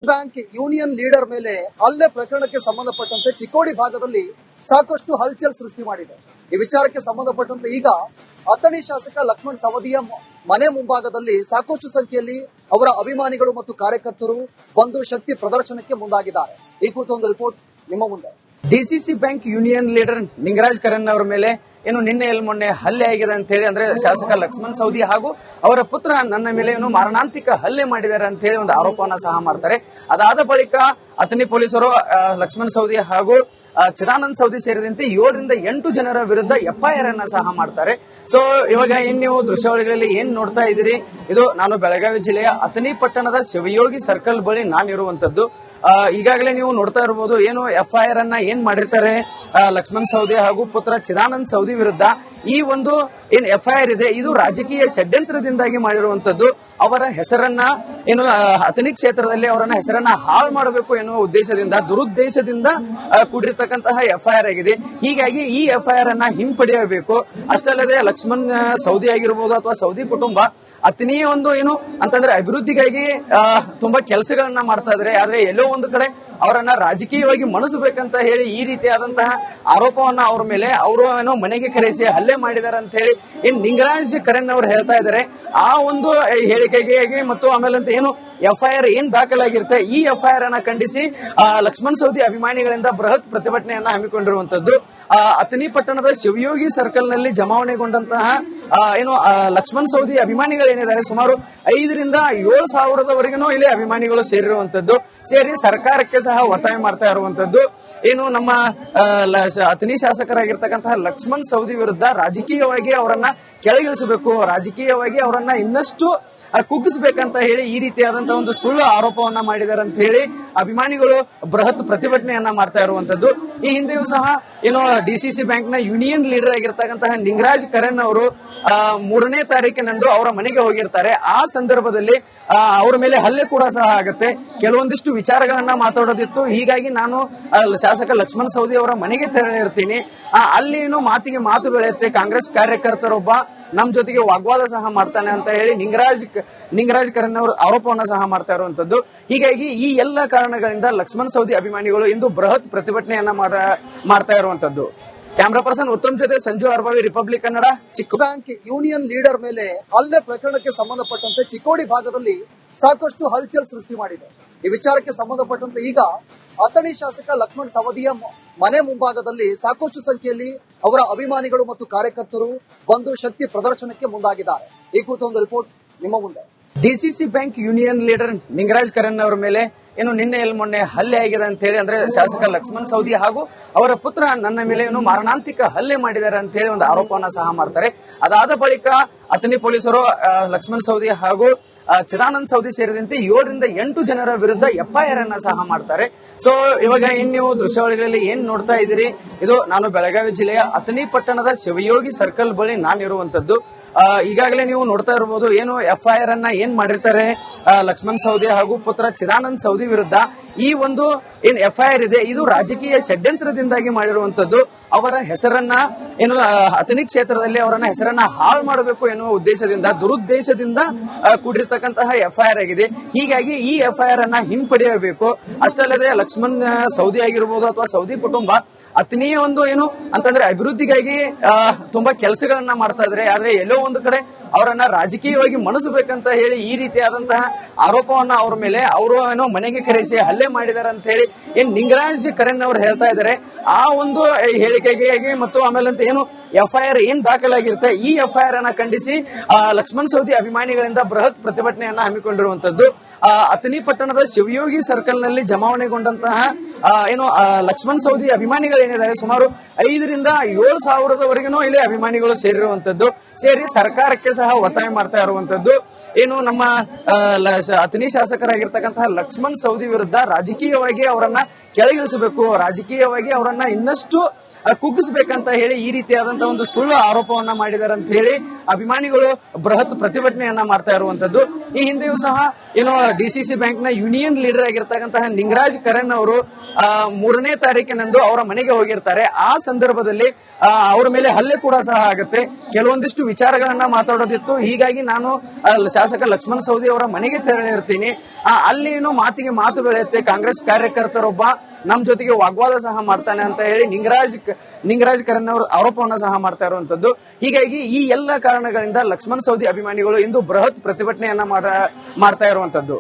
Bank union leader ಮೇಲೆ ಹಲ್ಲೆ ಪ್ರಕರಣಕ್ಕೆ ಸಂಬಂಧಪಟ್ಟಂತೆ ಚಿಕ್ಕೋಡಿ ಭಾಗದಲ್ಲಿ ಸಾಕಷ್ಟು ಹಲ್ಚಲ್ ಸೃಷ್ಟಿ ಮಾಡಿದೆ. ಈ ವಿಚಾರಕ್ಕೆ ಸಂಬಂಧಪಟ್ಟಂತೆ ಈಗ ಅಥಣಿ ಶಾಸಕ ಲಕ್ಷ್ಮಣ್ ಸವದಿಯ ಮನೆ ಮುಂಭಾಗದಲ್ಲಿ ಸಾಕಷ್ಟು ಸಂಖ್ಯೆಯಲ್ಲಿ ಅವರ ಅಭಿಮಾನಿಗಳು ಮತ್ತು ಕಾರ್ಯಕರ್ತರು ಬಂದು ಶಕ್ತಿ ಪ್ರದರ್ಶನಕ್ಕೆ ಮುಂದಾಗಿದ್ದಾರೆ. ಈ ಕುರಿತು ಒಂದು ರಿಪೋರ್ಟ್ ನಿಮ್ಮ ಮುಂದೆ. DCC bank union leader Ningaraj Karan ಅವರ ಮೇಲೆ ನಿನ್ನೆ ಮೊನ್ನೆ ಹಲ್ಲೆ ಆಗಿದೆ ಅಂತ ಹೇಳಿ ಅಂದ್ರೆ ಶಾಸಕ ಲಕ್ಷ್ಮಣ್ ಸವದಿ ಹಾಗೂ ಅವರ ಪುತ್ರ ನನ್ನ ಮೇಲೆ ಮಾರಣಾಂತಿಕ ಹಲ್ಲೆ ಮಾಡಿದ್ದಾರೆ ಅಂತ ಹೇಳಿ ಒಂದು ಆರೋಪವನ್ನ ಸಹ ಮಾಡ್ತಾರೆ. ಅದಾದ ಬಳಿಕ ಅಥಣಿ ಪೊಲೀಸರು ಲಕ್ಷ್ಮಣ್ ಸವದಿ ಹಾಗೂ ಚಿದಾನಂದ್ ಸವದಿ ಸೇರಿದಂತೆ 7 ರಿಂದ 8 ಜನರ ವಿರುದ್ಧ ಎಫ್ಐಆರ್ ಅನ್ನ ಸಹ ಮಾಡ್ತಾರೆ. ಸೊ ಇವಾಗ ನೀವು ದೃಶ್ಯಾವಳಿಗಳಲ್ಲಿ ಏನ್ ನೋಡ್ತಾ ಇದ್ದೀರಿ, ಇದು ನಾನು ಬೆಳಗಾವಿ ಜಿಲ್ಲೆಯ ಅಥಣಿ ಪಟ್ಟಣದ ಶಿವಯೋಗಿ ಸರ್ಕಲ್ ಬಳಿ ನಾನಿರುವಂತದ್ದು. ಈಗಾಗಲೇ ನೀವು ನೋಡ್ತಾ ಇರಬಹುದು ಎಫ್ಐಆರ್ ಅನ್ನ ಏನ್ ಮಾಡಿರ್ತಾರೆ ಲಕ್ಷ್ಮಣ್ ಸವದಿ ಹಾಗೂ ಪುತ್ರ ಚಿದಾನಂದ್ ಸವದಿ ವಿರುದ್ಧ. ಈ ಒಂದು ಏನ್ ಎಫ್ಐಆರ್ ಇದೆ ಇದು ರಾಜಕೀಯ ಷಡ್ಯಂತ್ರದಿಂದಾಗಿ ಮಾಡಿರುವಂತದ್ದು. ಅವರ ಹೆಸರನ್ನ ಅಥಣಿ ಕ್ಷೇತ್ರದಲ್ಲಿ ಅವರನ್ನ ಹೆಸರನ್ನ ಹಾಳು ಮಾಡಬೇಕು ಎನ್ನುವ ಉದ್ದೇಶದಿಂದ ದುರುದ್ದೇಶದಿಂದ ಕೂಡಿರ್ತಕ್ಕಂತಹ ಎಫ್ಐಆರ್ ಆಗಿದೆ. ಹೀಗಾಗಿ ಈ ಎಫ್ಐಆರ್ ಅನ್ನ ಹಿಂಪಡೆಯಬೇಕು. ಅಷ್ಟಲ್ಲದೆ ಲಕ್ಷ್ಮಣ್ ಸವದಿ ಆಗಿರಬಹುದು ಅಥವಾ ಸವದಿ ಕುಟುಂಬ ಅಥಣಿಯ ಒಂದು ಅಂತಂದ್ರೆ ಅಭಿವೃದ್ಧಿಗಾಗಿ ತುಂಬಾ ಕೆಲಸಗಳನ್ನ ಮಾಡ್ತಾ ಇದ್ದಾರೆ. ಆದ್ರೆ ಎಲ್ಲೋ ಒಂದು ಕಡೆ ಅವರನ್ನ ರಾಜಕೀಯವಾಗಿ ಮಣಿಸಬೇಕಂತ ಹೇಳಿ ಈ ರೀತಿಯಾದಂತಹ ಆರೋಪವನ್ನ ಅವ್ರ ಮೇಲೆ ಅವರು ಮನೆಗೆ ಕರೆಸಿ ಹಲ್ಲೆ ಮಾಡಿದ್ದಾರೆ ಅಂತ ಹೇಳಿ ನಿಂಗರಾಜ್ ಕರನ್ ಅವರು ಹೇಳ್ತಾ ಇದ್ದಾರೆ. ಆ ಒಂದು ಹೇಳಿಕೆಗೆ ಮತ್ತು ಆಮೇಲೆ ಅಂತ ಎಫ್ಐಆರ್ ಏನ್ ದಾಖಲಾಗಿರುತ್ತೆ ಈ ಎಫ್ಐಆರ್ ಅನ್ನ ಖಂಡಿಸಿ ಲಕ್ಷ್ಮಣ್ ಸವದಿ ಅಭಿಮಾನಿಗಳಿಂದ ಬೃಹತ್ ಪ್ರತಿಭಟನೆಯನ್ನ ಹಮ್ಮಿಕೊಂಡಿರುವಂತದ್ದು. ಅಥಣಿ ಪಟ್ಟಣದ ಶಿವಯೋಗಿ ಸರ್ಕಲ್ ನಲ್ಲಿ ಜಮಾವಣೆಗೊಂಡಂತಹ ಲಕ್ಷ್ಮಣ್ ಸವದಿ ಅಭಿಮಾನಿಗಳೇನಿದ್ದಾರೆ ಸುಮಾರು 5 ರಿಂದ 7 ಸಾವಿರದವರೆಗೂ ಇಲ್ಲಿ ಅಭಿಮಾನಿಗಳು ಸೇರಿರುವಂತದ್ದು. ಸೇರಿ ಸರ್ಕಾರಕ್ಕೆ ಸಹ ಒತ್ತಾಯ ಮಾಡ್ತಾ ಇರುವಂತದ್ದು. ನಮ್ಮ ಅಥಣಿ ಶಾಸಕರಾಗಿರ್ತಕ್ಕಂತಹ ಲಕ್ಷ್ಮಣ್ ಸವದಿ ವಿರುದ್ಧ ರಾಜಕೀಯವಾಗಿ ಅವರನ್ನ ಕೆಳಗಿಳಿಸಬೇಕು, ರಾಜಕೀಯವಾಗಿ ಅವರನ್ನ ಇನ್ನಷ್ಟು ಕುಗ್ಗಿಸಬೇಕಂತ ಹೇಳಿ ಈ ರೀತಿಯಾದಂತಹ ಒಂದು ಸುಳ್ಳು ಆರೋಪವನ್ನ ಮಾಡಿದ್ದಾರೆ ಅಂತ ಹೇಳಿ ಅಭಿಮಾನಿಗಳು ಬೃಹತ್ ಪ್ರತಿಭಟನೆಯನ್ನ ಮಾಡ್ತಾ ಇರುವಂತದ್ದು. ಈ ಹಿಂದೆಯೂ ಸಹ ಡಿಸಿಸಿ ಬ್ಯಾಂಕ್ ನ ಯೂನಿಯನ್ ಲೀಡರ್ ಆಗಿರ್ತಕ್ಕಂತಹ ನಿಂಗರಾಜ್ ಕರನ್ ಅವರು 3ನೇ ತಾರೀಕಿನಂದು ಅವರ ಮನೆಗೆ ಹೋಗಿರ್ತಾರೆ. ಆ ಸಂದರ್ಭದಲ್ಲಿ ಅವರ ಮೇಲೆ ಹಲ್ಲೆ ಕೂಡ ಸಹ ಆಗುತ್ತೆ. ಕೆಲವೊಂದಿಷ್ಟು ವಿಚಾರಗಳನ್ನ ಮಾತಾಡೋದಿತ್ತು. ಹೀಗಾಗಿ ನಾನು ಶಾಸಕ ಲಕ್ಷ್ಮಣ್ ಸವದಿ ಅವರ ಮನೆಗೆ ತೆರಳಿರ್ತೀನಿ. ಅಲ್ಲಿ ಮಾತಿಗೆ ಮಾತು ಬೆಳೆಯುತ್ತೆ. ಕಾಂಗ್ರೆಸ್ ಕಾರ್ಯಕರ್ತರೊಬ್ಬ ನಮ್ ಜೊತೆಗೆ ವಾಗ್ವಾದ ಸಹ ಮಾಡ್ತಾನೆ ಅಂತ ಹೇಳಿ ನಿಂಗರಾಜ್ ಕರನ್ ಅವರು ಆರೋಪವನ್ನ ಸಹ ಮಾಡ್ತಾ ಇರುವಂತದ್ದು. ಹೀಗಾಗಿ ಈ ಎಲ್ಲ ಕಾರಣಗಳಿಂದ ಲಕ್ಷ್ಮಣ್ ಸವದಿ ಅಭಿಮಾನಿಗಳು ಇಂದು ಬೃಹತ್ ಪ್ರತಿಭಟನೆಯನ್ನ ಮಾಡ್ತಾ ಇರುವಂತದ್ದು. ಕ್ಯಾಮರಾ ಪರ್ಸನ್ ಉತ್ತಮ್ ಜೊತೆ Sanju Arbavi, Republic Kannada, Chikkodi. Bank union leader ಮೇಲೆ ಹಲ್ಲೆ ಪ್ರಕರಣಕ್ಕೆ ಸಂಬಂಧಪಟ್ಟಂತೆ ಚಿಕ್ಕೋಡಿ ಭಾಗದಲ್ಲಿ ಸಾಕಷ್ಟು ಹಲ್ಚಲ್ ಸೃಷ್ಟಿ ಮಾಡಿದೆ. ಈ ವಿಚಾರಕ್ಕೆ ಸಂಬಂಧಪಟ್ಟಂತೆ ಈಗ ಅಥಣಿ ಶಾಸಕ ಲಕ್ಷ್ಮಣ್ ಸವದಿಯ ಮನೆ ಮುಂಭಾಗದಲ್ಲಿ ಸಾಕಷ್ಟು ಸಂಖ್ಯೆಯಲ್ಲಿ ಅವರ ಅಭಿಮಾನಿಗಳು ಮತ್ತು ಕಾರ್ಯಕರ್ತರು ಬಂದು ಶಕ್ತಿ ಪ್ರದರ್ಶನಕ್ಕೆ ಮುಂದಾಗಿದ್ದಾರೆ. ಈ ಕುರಿತು ಒಂದು ರಿಪೋರ್ಟ್ ನಿಮ್ಮ ಮುಂದೆ. DCC bank union leader Ningaraj Karan ಅವರ ಮೇಲೆ ನಿನ್ನೆ ಮೊನ್ನೆ ಹಲ್ಲೆ ಆಗಿದೆ ಅಂತ ಹೇಳಿ ಅಂದ್ರೆ ಶಾಸಕ ಲಕ್ಷ್ಮಣ್ ಸವದಿ ಹಾಗೂ ಅವರ ಪುತ್ರ ನನ್ನ ಮೇಲೆ ಮಾರಣಾಂತಿಕ ಹಲ್ಲೆ ಮಾಡಿದ್ದಾರೆ ಅಂತ ಹೇಳಿ ಒಂದು ಆರೋಪವನ್ನ ಸಹ ಮಾಡ್ತಾರೆ. ಅದಾದ ಬಳಿಕ ಅಥಣಿ ಪೊಲೀಸರು ಲಕ್ಷ್ಮಣ್ ಸವದಿ ಹಾಗೂ ಚಿದಾನಂದ್ ಸವದಿ ಸೇರಿದಂತೆ 7 ರಿಂದ 8 ಜನರ ವಿರುದ್ಧ ಎಫ್ಐಆರ್ ಅನ್ನ ಸಹ ಮಾಡ್ತಾರೆ. ಸೊ ಇವಾಗ ನೀವು ದೃಶ್ಯಾವಳಿಗಳಲ್ಲಿ ಏನ್ ನೋಡ್ತಾ ಇದ್ದೀರಿ, ಇದು ನಾನು ಬೆಳಗಾವಿ ಜಿಲ್ಲೆಯ ಅಥಣಿ ಪಟ್ಟಣದ ಶಿವಯೋಗಿ ಸರ್ಕಲ್ ಬಳಿ ನಾನಿರುವಂತದ್ದು. ಈಗಾಗಲೇ ನೀವು ನೋಡ್ತಾ ಇರಬಹುದು ಎಫ್ಐಆರ್ ಅನ್ನ ಏನ್ ಮಾಡಿರ್ತಾರೆ ಲಕ್ಷ್ಮಣ್ ಸವದಿ ಹಾಗೂ ಪುತ್ರ ಚಿದಾನಂದ್ ಸವದಿ ವಿರುದ್ಧ. ಈ ಒಂದು ಎಫ್ಐಆರ್ ಇದೆ ಇದು ರಾಜಕೀಯ ಷಡ್ಯಂತ್ರದಿಂದಾಗಿ ಮಾಡಿರುವಂತದ್ದು. ಅವರ ಹೆಸರನ್ನ ಅಥಣಿ ಕ್ಷೇತ್ರದಲ್ಲಿ ಅವರನ್ನ ಹೆಸರನ್ನ ಹಾಳು ಮಾಡಬೇಕು ಎನ್ನುವ ಉದ್ದೇಶದಿಂದ ದುರುದ್ದೇಶದಿಂದ ಕೂಡಿರ್ತಕ್ಕಂತಹ ಎಫ್ಐಆರ್ ಆಗಿದೆ. ಹೀಗಾಗಿ ಈ ಎಫ್ಐಆರ್ ಅನ್ನ ಹಿಂಪಡೆಯಬೇಕು. ಅಷ್ಟಲ್ಲದೆ ಲಕ್ಷ್ಮಣ್ ಸವದಿ ಆಗಿರಬಹುದು ಅಥವಾ ಸವದಿ ಕುಟುಂಬ ಅಥಣಿಯ ಒಂದು ಅಂತಂದ್ರೆ ಅಭಿವೃದ್ಧಿಗಾಗಿ ತುಂಬಾ ಕೆಲಸಗಳನ್ನ ಮಾಡ್ತಾ ಇದ್ದಾರೆ. ಆದ್ರೆ ಎಲ್ಲೋ ಒಂದು ಕಡೆ ಅವರನ್ನ ರಾಜಕೀಯವಾಗಿ ಮಣಿಸಬೇಕಂತ ಹೇಳಿ ಈ ರೀತಿಯಾದಂತಹ ಆರೋಪವನ್ನ ಅವ್ರ ಮೇಲೆ ಅವರು ಮನೆಗೆ ಕರೆಸಿ ಹಲ್ಲೆ ಮಾಡಿದ್ದಾರೆ ಅಂತ ಹೇಳಿ ನಿಂಗರಾಜ್ ಕರನ್ ಅವರು ಹೇಳ್ತಾ ಇದ್ದಾರೆ. ಆ ಒಂದು ಹೇಳಿಕೆಗೆ ಮತ್ತು ಆಮೇಲೆ ಅಂತ ಎಫ್ಐಆರ್ ಏನ್ ದಾಖಲಾಗಿರುತ್ತೆ ಈ ಎಫ್ಐಆರ್ ಅನ್ನ ಖಂಡಿಸಿ ಲಕ್ಷ್ಮಣ್ ಸವದಿ ಅಭಿಮಾನಿಗಳಿಂದ ಬೃಹತ್ ಪ್ರತಿಭಟನೆಯನ್ನ ಹಮ್ಮಿಕೊಂಡಿರುವಂತದ್ದು. ಅಥಣಿ ಪಟ್ಟಣದ ಶಿವಯೋಗಿ ಸರ್ಕಲ್ ನಲ್ಲಿ ಜಮಾವಣೆಗೊಂಡಂತಹ ಲಕ್ಷ್ಮಣ್ ಸವದಿ ಅಭಿಮಾನಿಗಳೇನಿದ್ದಾರೆ ಸುಮಾರು 5 ರಿಂದ 7 ಸಾವಿರದವರೆಗೂ ಇಲ್ಲಿ ಅಭಿಮಾನಿಗಳು ಸೇರಿರುವಂತದ್ದು. ಸೇರಿ ಸರ್ಕಾರಕ್ಕೆ ಸಹ ಒತ್ತಾಯ ಮಾಡ್ತಾ ಇರುವಂತದ್ದು. ನಮ್ಮ ಅಥಣಿ ಶಾಸಕರಾಗಿರ್ತಕ್ಕಂತಹ ಲಕ್ಷ್ಮಣ್ ಸವದಿ ವಿರುದ್ಧ ರಾಜಕೀಯವಾಗಿ ಅವರನ್ನ ಕೆಳಗಿಳಿಸಬೇಕು, ರಾಜಕೀಯವಾಗಿ ಅವರನ್ನ ಇನ್ನಷ್ಟು ಕುಗ್ಗಿಸಬೇಕಂತ ಹೇಳಿ ಈ ರೀತಿಯಾದಂತಹ ಒಂದು ಸುಳ್ಳು ಆರೋಪವನ್ನ ಮಾಡಿದ್ದಾರೆ ಅಂತ ಹೇಳಿ ಅಭಿಮಾನಿಗಳು ಬೃಹತ್ ಪ್ರತಿಭಟನೆಯನ್ನ ಮಾಡ್ತಾ ಇರುವಂತದ್ದು. ಈ ಹಿಂದೆಯೂ ಸಹ ಡಿಸಿಸಿ ಬ್ಯಾಂಕ್ ನ ಯೂನಿಯನ್ ಲೀಡರ್ ಆಗಿರ್ತಕ್ಕಂತಹ ನಿಂಗರಾಜ್ ಕರನ್ ಅವರು 3ನೇ ತಾರೀಕಿನಂದು ಅವರ ಮನೆಗೆ ಹೋಗಿರ್ತಾರೆ. ಆ ಸಂದರ್ಭದಲ್ಲಿ ಅವರ ಮೇಲೆ ಹಲ್ಲೆ ಕೂಡ ಸಹ ಆಗುತ್ತೆ. ಕೆಲವೊಂದಿಷ್ಟು ವಿಚಾರಗಳು ವಿಚಾರಗಳನ್ನ ಮಾತಾಡೋದಿತ್ತು. ಹೀಗಾಗಿ ನಾನು ಶಾಸಕ ಲಕ್ಷ್ಮಣ್ ಸವದಿ ಅವರ ಮನೆಗೆ ತೆರಳಿರ್ತೀನಿ. ಅಲ್ಲಿ ಏನೋ ಮಾತಿಗೆ ಮಾತು ಬೆಳೆಯುತ್ತೆ. ಕಾಂಗ್ರೆಸ್ ಕಾರ್ಯಕರ್ತರೊಬ್ಬ ನಮ್ ಜೊತೆಗೆ ವಾಗ್ವಾದ ಸಹ ಮಾಡ್ತಾನೆ ಅಂತ ಹೇಳಿ ನಿಂಗರಾಜ್ ಕರನ್ ಅವರು ಆರೋಪವನ್ನ ಸಹ ಮಾಡ್ತಾ ಇರುವಂತದ್ದು. ಹೀಗಾಗಿ ಈ ಎಲ್ಲ ಕಾರಣಗಳಿಂದ ಲಕ್ಷ್ಮಣ್ ಸವದಿ ಅಭಿಮಾನಿಗಳು ಇಂದು ಬೃಹತ್ ಪ್ರತಿಭಟನೆಯನ್ನ ಮಾಡ್ತಾ ಇರುವಂತದ್ದು.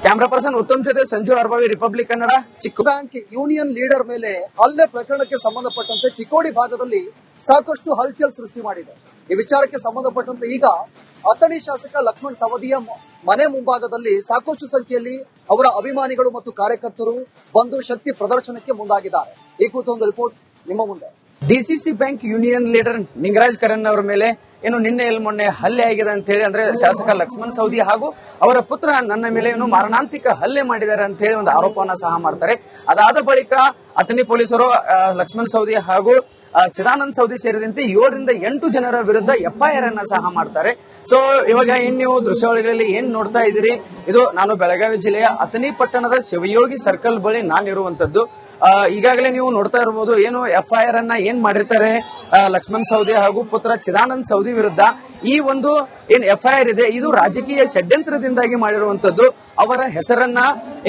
ಕ್ಯಾಮರಾ ಪರ್ಸನ್ ಉತ್ತಮ್ ಜೊತೆ Sanju Arbavi, Republic Kannada, Chikkodi. Bank union leader ಮೇಲೆ ಹಲ್ಲೆ ಪ್ರಕರಣಕ್ಕೆ ಸಂಬಂಧಪಟ್ಟಂತೆ ಚಿಕ್ಕೋಡಿ ಭಾಗದಲ್ಲಿ ಸಾಕಷ್ಟು ಹಲ್ಚಲ್ ಸೃಷ್ಟಿ ಮಾಡಿದೆ. ಈ ವಿಚಾರಕ್ಕೆ ಸಂಬಂಧಪಟ್ಟಂತೆ ಈಗ ಅಥಣಿ ಶಾಸಕ ಲಕ್ಷ್ಮಣ್ ಸವದಿಯ ಮನೆ ಮುಂಭಾಗದಲ್ಲಿ ಸಾಕಷ್ಟು ಸಂಖ್ಯೆಯಲ್ಲಿ ಅವರ ಅಭಿಮಾನಿಗಳು ಮತ್ತು ಕಾರ್ಯಕರ್ತರು ಬಂದು ಶಕ್ತಿ ಪ್ರದರ್ಶನಕ್ಕೆ ಮುಂದಾಗಿದ್ದಾರೆ. ಈ ಕುರಿತು ಒಂದು ರಿಪೋರ್ಟ್ ನಿಮ್ಮ ಮುಂದೆ. DCC bank union leader Ningaraj Karan ಅವರ ಮೇಲೆ ಏನು ನಿನ್ನೆ ಮೊನ್ನೆ ಹಲ್ಲೆ ಆಗಿದೆ ಅಂತ ಹೇಳಿ, ಅಂದ್ರೆ ಶಾಸಕ ಲಕ್ಷ್ಮಣ್ ಸವದಿ ಹಾಗೂ ಅವರ ಪುತ್ರ ನನ್ನ ಮೇಲೆ ಏನು ಮಾರಣಾಂತಿಕ ಹಲ್ಲೆ ಮಾಡಿದ್ದಾರೆ ಅಂತ ಹೇಳಿ ಒಂದು ಆರೋಪವನ್ನ ಸಹ ಮಾಡ್ತಾರೆ. ಅದಾದ ಬಳಿಕ ಅಥಣಿ ಪೊಲೀಸರು ಲಕ್ಷ್ಮಣ್ ಸವದಿ ಹಾಗೂ ಚಿದಾನಂದ್ ಸವದಿ ಸೇರಿದಂತೆ 7 ರಿಂದ 8 ಜನರ ವಿರುದ್ಧ FIR ಅನ್ನ ಸಹ ಮಾಡ್ತಾರೆ. ಸೊ ಇವಾಗ ಏನ್ ನೀವು ದೃಶ್ಯಾವಳಿಗಳಲ್ಲಿ ಏನ್ ನೋಡ್ತಾ ಇದ್ದೀರಿ, ಇದು ನಾನು ಬೆಳಗಾವಿ ಜಿಲ್ಲೆಯ ಅಥಣಿ ಪಟ್ಟಣದ ಶಿವಯೋಗಿ ಸರ್ಕಲ್ ಬಳಿ ನಾನಿರುವಂತದ್ದು. ಈಗಾಗಲೇ ನೀವು ನೋಡ್ತಾ ಇರಬಹುದು ಏನು FIR ಅನ್ನ ಏನ್ ಮಾಡಿರ್ತಾರೆ ಲಕ್ಷ್ಮಣ್ ಸವದಿ ಹಾಗೂ ಪುತ್ರ ಚಿದಾನಂದ್ ಸವದಿ ವಿರುದ್ಧ. ಈ ಒಂದು ಏನ್ FIR ಇದೆ ಇದು ರಾಜಕೀಯ ಷಡ್ಯಂತ್ರದಿಂದಾಗಿ ಮಾಡಿರುವಂತದ್ದು. ಅವರ ಹೆಸರನ್ನ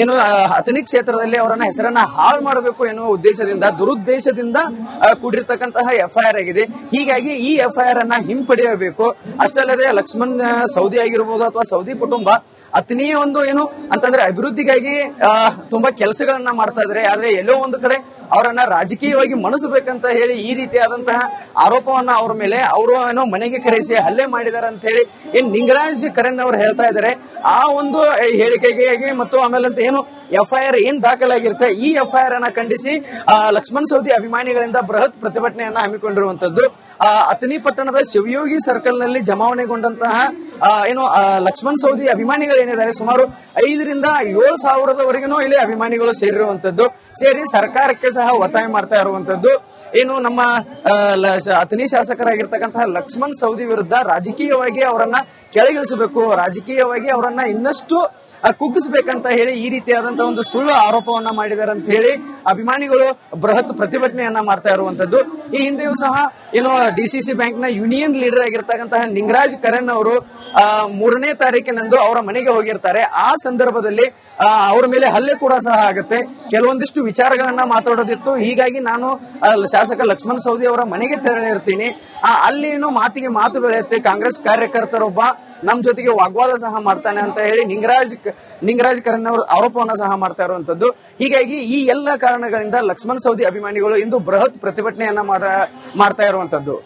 ಏನು ಅಥಣಿ ಕ್ಷೇತ್ರದಲ್ಲಿ ಅವರನ್ನ ಹೆಸರನ್ನ ಹಾಳು ಮಾಡಬೇಕು ಎನ್ನುವ ಉದ್ದೇಶದಿಂದ, ದುರುದ್ದೇಶದಿಂದ ಕೂಡಿರ್ತಕ್ಕಂತಹ FIR ಆಗಿದೆ. ಹೀಗಾಗಿ ಈ FIR ಅನ್ನ ಹಿಂಪಡೆಯಬೇಕು. ಅಷ್ಟಲ್ಲದೆ ಲಕ್ಷ್ಮಣ್ ಸವದಿ ಆಗಿರ್ಬೋದು ಅಥವಾ ಸವದಿ ಕುಟುಂಬ ಅಥಣಿಯ ಒಂದು ಏನು ಅಂತಂದ್ರೆ ಅಭಿವೃದ್ಧಿಗಾಗಿ ತುಂಬಾ ಕೆಲಸಗಳನ್ನ ಮಾಡ್ತಾ ಇದ್ದಾರೆ. ಆದ್ರೆ ಎಲ್ಲೋ ಒಂದು ಕಡೆ ಅವರನ್ನ ರಾಜಕೀಯವಾಗಿ ಮಣಿಸಬೇಕಂತ ಹೇಳಿ ಈ ರೀತಿಯಾದಂತಹ ಆರೋಪವನ್ನ ಅವರ ಮೇಲೆ ಅವರು ಏನೋ ಮನೆಗೆ ಕರೆಸಿ ಹಲ್ಲೆ ಮಾಡಿದ್ದಾರೆ ಅಂತ ಹೇಳಿ ಏನ್ ನಿಂಗರಾಜ್ ಕರನ್ ಅವರು ಹೇಳ್ತಾ ಇದ್ದಾರೆ. ಆ ಒಂದು ಹೇಳಿಕೆಗೆ ಮತ್ತು ಆಮೇಲೆ ಅಂತ ಏನು FIR ಏನ್ ದಾಖಲಾಗಿರುತ್ತೆ ಈ FIR ಅನ್ನ ಖಂಡಿಸಿ ಲಕ್ಷ್ಮಣ್ ಸವದಿ ಅಭಿಮಾನಿಗಳಿಂದ ಬೃಹತ್ ಪ್ರತಿಭಟನೆಯನ್ನ ಹಮ್ಮಿಕೊಂಡಿರುವಂತದ್ದು. ಅಥಣಿ ಪಟ್ಟಣದ ಶಿವಯೋಗಿ ಸರ್ಕಲ್ ನಲ್ಲಿ ಜಮಾವಣೆಗೊಂಡಂತಹ ಏನು ಲಕ್ಷ್ಮಣ್ ಸವದಿ ಅಭಿಮಾನಿಗಳು ಏನಿದ್ದಾರೆ ಸುಮಾರು 5 ರಿಂದ 7 ಸಾವಿರದವರೆಗೂ ಇಲ್ಲಿ ಅಭಿಮಾನಿಗಳು ಸೇರಿರುವಂತದ್ದು. ಸೇರಿ ಸರ್ಕಾರಕ್ಕೆ ಸಹ ಒತ್ತಾಯ ಮಾಡ್ತಾ ಇರುವಂತದ್ದು. ಏನು ನಮ್ಮ ಅಥಣಿ ಶಾಸಕರಾಗಿರ್ತಕ್ಕಂತಹ ಲಕ್ಷ್ಮಣ್ ಸವದಿ ವಿರುದ್ಧ ರಾಜಕೀಯವಾಗಿ ಅವರನ್ನ ಕೆಳಗಿಳಿಸಬೇಕು, ರಾಜಕೀಯವಾಗಿ ಅವರನ್ನ ಇನ್ನಷ್ಟು ಕುಗ್ಗಿಸಬೇಕಂತ ಹೇಳಿ ಈ ರೀತಿಯಾದಂತಹ ಒಂದು ಸುಳ್ಳು ಆರೋಪವನ್ನ ಮಾಡಿದ್ದಾರೆ ಅಂತ ಹೇಳಿ ಅಭಿಮಾನಿಗಳು ಬೃಹತ್ ಪ್ರತಿಭಟನೆಯನ್ನ ಮಾಡ್ತಾ ಇರುವಂತದ್ದು. ಈ ಹಿಂದೆಯೂ ಸಹ ಏನು ಡಿಸಿಸಿ ಬ್ಯಾಂಕ್ ನ ಯೂನಿಯನ್ ಲೀಡರ್ ಆಗಿರ್ತಕ್ಕಂತಹ ನಿಂಗರಾಜ್ ಕರನ್ ಅವರು 3ನೇ ತಾರೀಕಿನಂದು ಅವರ ಮನೆಗೆ ಹೋಗಿರ್ತಾರೆ. ಆ ಸಂದರ್ಭದಲ್ಲಿ ಅವರ ಮೇಲೆ ಹಲ್ಲೆ ಕೂಡ ಸಹ ಆಗುತ್ತೆ. ಕೆಲವೊಂದಿಷ್ಟು ವಿಚಾರಗಳನ್ನ ಮಾತಾಡೋದಿತ್ತು. ಹೀಗಾಗಿ ನಾನು ಶಾಸಕ ಲಕ್ಷ್ಮಣ್ ಸವದಿ ಅವರ ಮನೆಗೆ ತೆರಳಿರ್ತೀನಿ. ಅಲ್ಲಿ ಏನೋ ಮಾತಿಗೆ ಮಾತು ಬೆಳೆಯುತ್ತೆ. ಕಾಂಗ್ರೆಸ್ ಕಾರ್ಯಕರ್ತರೊಬ್ಬ ನಮ್ ಜೊತೆಗೆ ವಾಗ್ವಾದ ಸಹ ಮಾಡ್ತಾನೆ ಅಂತ ಹೇಳಿ ನಿಂಗರಾಜ್ ಕರನ್ ಅವರು ಆರೋಪವನ್ನ ಸಹ ಮಾಡ್ತಾ ಇರುವಂತದ್ದು. ಹೀಗಾಗಿ ಈ ಎಲ್ಲ ಕಾರಣಗಳಿಂದ ಲಕ್ಷ್ಮಣ್ ಸವದಿ ಅಭಿಮಾನಿಗಳು ಇಂದು ಬೃಹತ್ ಪ್ರತಿಭಟನೆಯನ್ನ ಮಾಡ್ತಾ ಇರುವಂತದ್ದು.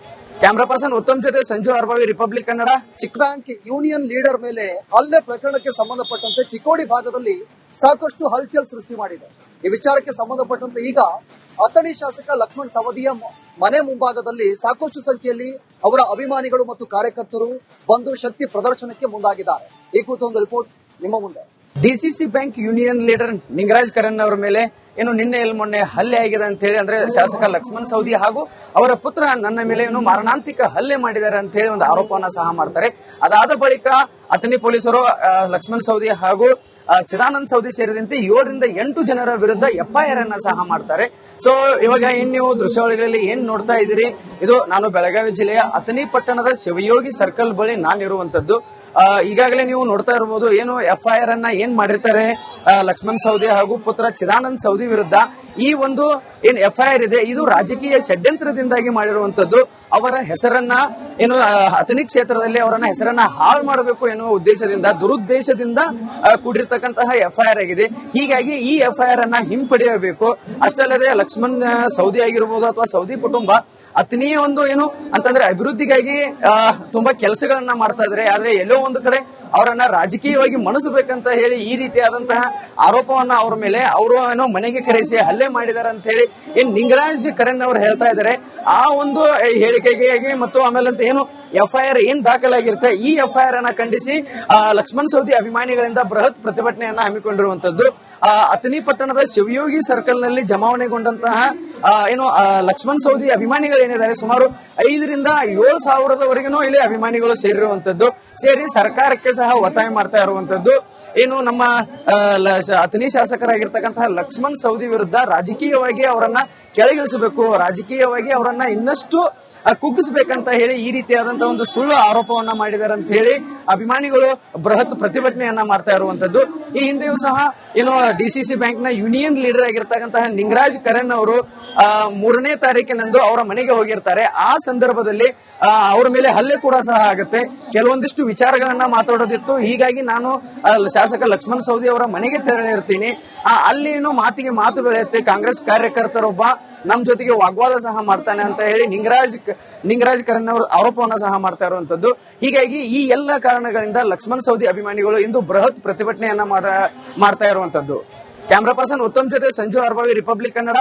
ಕ್ಯಾಮರಾ ಪರ್ಸನ್ ಉತ್ತಮ್ ಜೊತೆ Sanju Arbavi, Republic Kannada, Chikkodi. Bank union leader ಮೇಲೆ ಹಲ್ಲೆ ಪ್ರಕರಣಕ್ಕೆ ಸಂಬಂಧಪಟ್ಟಂತೆ ಚಿಕ್ಕೋಡಿ ಭಾಗದಲ್ಲಿ ಸಾಕಷ್ಟು ಹಲ್ಚಲ್ ಸೃಷ್ಟಿ ಮಾಡಿದೆ. ಈ ವಿಚಾರಕ್ಕೆ ಸಂಬಂಧಪಟ್ಟಂತೆ ಈಗ ಅಥಣಿ ಶಾಸಕ ಲಕ್ಷ್ಮಣ್ ಸವದಿಯ ಮನೆ ಮುಂಭಾಗದಲ್ಲಿ ಸಾಕಷ್ಟು ಸಂಖ್ಯೆಯಲ್ಲಿ ಅವರ ಅಭಿಮಾನಿಗಳು ಮತ್ತು ಕಾರ್ಯಕರ್ತರು ಬಂದು ಶಕ್ತಿ ಪ್ರದರ್ಶನಕ್ಕೆ ಮುಂದಾಗಿದ್ದಾರೆ. ಈ ಕುರಿತು ಒಂದು ರಿಪೋರ್ಟ್ ನಿಮ್ಮ ಮುಂದೆ. DCC bank union leader Ningaraj Karan ಅವರ ಮೇಲೆ ಏನು ನಿನ್ನೆ ಮೊನ್ನೆ ಹಲ್ಲೆ ಆಗಿದೆ ಅಂತ ಹೇಳಿ, ಅಂದ್ರೆ ಶಾಸಕ ಲಕ್ಷ್ಮಣ್ ಸವದಿ ಹಾಗೂ ಅವರ ಪುತ್ರ ನನ್ನ ಮೇಲೆ ಏನು ಮಾರಣಾಂತಿಕ ಹಲ್ಲೆ ಮಾಡಿದ್ದಾರೆ ಅಂತ ಹೇಳಿ ಒಂದು ಆರೋಪವನ್ನ ಸಹ ಮಾಡ್ತಾರೆ. ಅದಾದ ಬಳಿಕ ಅಥಣಿ ಪೊಲೀಸರು ಲಕ್ಷ್ಮಣ್ ಸವದಿ ಹಾಗೂ ಚಿದಾನಂದ್ ಸವದಿ ಸೇರಿದಂತೆ 7 ರಿಂದ 8 ಜನರ ವಿರುದ್ಧ FIR ಅನ್ನ ಸಹ ಮಾಡ್ತಾರೆ. ಸೊ ಇವಾಗ ಏನ್ ನೀವು ದೃಶ್ಯಾವಳಿಗಳಲ್ಲಿ ಏನ್ ನೋಡ್ತಾ ಇದ್ದೀರಿ, ಇದು ನಾನು ಬೆಳಗಾವಿ ಜಿಲ್ಲೆಯ ಅಥಣಿ ಪಟ್ಟಣದ ಶಿವಯೋಗಿ ಸರ್ಕಲ್ ಬಳಿ ನಾನಿರುವಂತದ್ದು. ಈಗಾಗಲೇ ನೀವು ನೋಡ್ತಾ ಇರಬಹುದು ಏನು FIR ಅನ್ನ ಏನ್ ಮಾಡಿರ್ತಾರೆ ಲಕ್ಷ್ಮಣ್ ಸವದಿ ಹಾಗೂ ಪುತ್ರ ಚಿದಾನಂದ್ ಸವದಿ ವಿರುದ್ಧ. ಈ ಒಂದು ಏನ್ FIR ಇದೆ ಇದು ರಾಜಕೀಯ ಷಡ್ಯಂತ್ರದಿಂದಾಗಿ ಮಾಡಿರುವಂತದ್ದು. ಅವರ ಹೆಸರನ್ನ ಏನು ಅಥಣಿ ಕ್ಷೇತ್ರದಲ್ಲಿ ಅವರನ್ನ ಹೆಸರನ್ನ ಹಾಳು ಮಾಡಬೇಕು ಎನ್ನುವ ಉದ್ದೇಶದಿಂದ, ದುರುದ್ದೇಶದಿಂದ ಕೂಡಿರ್ತಕ್ಕಂತಹ FIR ಆಗಿದೆ. ಹೀಗಾಗಿ ಈ FIR ಅನ್ನ ಹಿಂಪಡೆಯಬೇಕು. ಅಷ್ಟಲ್ಲದೆ ಲಕ್ಷ್ಮಣ್ ಸವದಿ ಆಗಿರ್ಬೋದು ಅಥವಾ ಸವದಿ ಕುಟುಂಬ ಅಥಣಿಯ ಒಂದು ಏನು ಅಂತಂದ್ರೆ ಅಭಿವೃದ್ಧಿಗಾಗಿ ತುಂಬಾ ಕೆಲಸಗಳನ್ನ ಮಾಡ್ತಾ ಇದ್ದಾರೆ. ಆದ್ರೆ ಎಲ್ಲೋ ಒಂದು ಕಡೆ ಅವರನ್ನ ರಾಜಕೀಯವಾಗಿ ಮಣಿಸಬೇಕಂತ ಹೇಳಿ ಈ ರೀತಿಯಾದಂತಹ ಆರೋಪವನ್ನ ಅವರ ಮೇಲೆ ಅವರು ಏನೋ ಮನೆಗೆ ಕರೆಸಿ ಹಲ್ಲೆ ಮಾಡಿದ್ದಾರೆ ಅಂತ ಹೇಳಿ ಏನ್ ನಿಂಗರಾಜ್ ಕರನ್ ಅವರು ಹೇಳ್ತಾ ಇದ್ದಾರೆ. ಆ ಒಂದು ಹೇಳಿಕೆಗೆ ಮತ್ತು ಆಮೇಲೆ ಅಂತ ಏನು FIR ಏನ್ ದಾಖಲಾಗಿರುತ್ತೆ ಈ FIR ಅನ್ನ ಖಂಡಿಸಿ ಲಕ್ಷ್ಮಣ್ ಸವದಿ ಅಭಿಮಾನಿಗಳಿಂದ ಬೃಹತ್ ಪ್ರತಿಭಟನೆಯನ್ನ ಹಮ್ಮಿಕೊಂಡಿರುವಂತದ್ದು. ಅಥಣಿ ಪಟ್ಟಣದ ಶಿವಯೋಗಿ ಸರ್ಕಲ್ ನಲ್ಲಿ ಜಮಾವಣೆಗೊಂಡಂತಹ ಏನು ಲಕ್ಷ್ಮಣ್ ಸವದಿ ಅಭಿಮಾನಿಗಳು ಏನಿದ್ದಾರೆ ಸುಮಾರು 5 ರಿಂದ 7 ಸಾವಿರದವರೆಗೂ ಇಲ್ಲಿ ಅಭಿಮಾನಿಗಳು ಸೇರಿರುವಂತದ್ದು. ಸೇರಿ ಸರ್ಕಾರಕ್ಕೆ ಸಹ ಒತ್ತಾಯ ಮಾಡ್ತಾ ಇರುವಂತದ್ದು ಏನು ನಮ್ಮ ಅಥಣಿ ಶಾಸಕರಾಗಿರ್ತಕ್ಕಂತಹ ಲಕ್ಷ್ಮಣ್ ಸವದಿ ವಿರುದ್ಧ ರಾಜಕೀಯವಾಗಿ ಅವರನ್ನ ಕೆಳಗಿಳಿಸಬೇಕು, ರಾಜಕೀಯವಾಗಿ ಅವರನ್ನ ಇನ್ನಷ್ಟು ಕುಗ್ಗಿಸಬೇಕಂತ ಹೇಳಿ ಈ ರೀತಿಯಾದಂತಹ ಒಂದು ಸುಳ್ಳು ಆರೋಪವನ್ನ ಮಾಡಿದ್ದಾರೆ ಅಂತ ಹೇಳಿ ಅಭಿಮಾನಿಗಳು ಬೃಹತ್ ಪ್ರತಿಭಟನೆಯನ್ನ ಮಾಡ್ತಾ ಇರುವಂತದ್ದು. ಈ ಹಿಂದೆಯೂ ಸಹ ಏನು ಡಿಸಿಸಿ ಬ್ಯಾಂಕ್ ನ ಯೂನಿಯನ್ ಲೀಡರ್ ಆಗಿರ್ತಕ್ಕಂತಹ ನಿಂಗರಾಜ್ ಕರಣ್ ಅವರು 3ನೇ ತಾರೀಕಿನಂದು ಅವರ ಮನೆಗೆ ಹೋಗಿರ್ತಾರೆ. ಆ ಸಂದರ್ಭದಲ್ಲಿ ಅವರ ಮೇಲೆ ಹಲ್ಲೆ ಕೂಡ ಸಹ ಆಗುತ್ತೆ. ಕೆಲವೊಂದಿಷ್ಟು ವಿಚಾರಗಳನ್ನ ಮಾತಾಡೋದಿತ್ತು. ಹೀಗಾಗಿ ನಾನು ಶಾಸಕ ಲಕ್ಷ್ಮಣ್ ಸವದಿ ಅವರ ಮನೆಗೆ ತೆರಳಿರ್ತೀನಿ. ಅಲ್ಲಿ ಏನೋ ಮಾತಿಗೆ ಮಾತು ಬೆಳೆಯುತ್ತೆ. ಕಾಂಗ್ರೆಸ್ ಕಾರ್ಯಕರ್ತರೊಬ್ಬ ನಮ್ ಜೊತೆಗೆ ವಾಗ್ವಾದ ಸಹ ಮಾಡ್ತಾನೆ ಅಂತ ಹೇಳಿ ನಿಂಗರಾಜ್ ಕರಣ್ ಅವರು ಆರೋಪವನ್ನ ಸಹ ಮಾಡ್ತಾ ಇರುವಂತದ್ದು. ಹೀಗಾಗಿ ಈ ಎಲ್ಲ ಕಾರಣಗಳಿಂದ ಲಕ್ಷ್ಮಣ್ ಸವದಿ ಅಭಿಮಾನಿಗಳು ಇಂದು ಬೃಹತ್ ಪ್ರತಿಭಟನೆಯನ್ನ ಮಾಡ್ತಾ ಇರುವಂತದ್ದು. ಕ್ಯಾಮರಾ ಪರ್ಸನ್ ಉತ್ತಮ್ ಜೊತೆ ಸಂಜು ಅರ್ಬಾವಿ, ರಿಪಬ್ಲಿಕ್ ಕನ್ನಡ.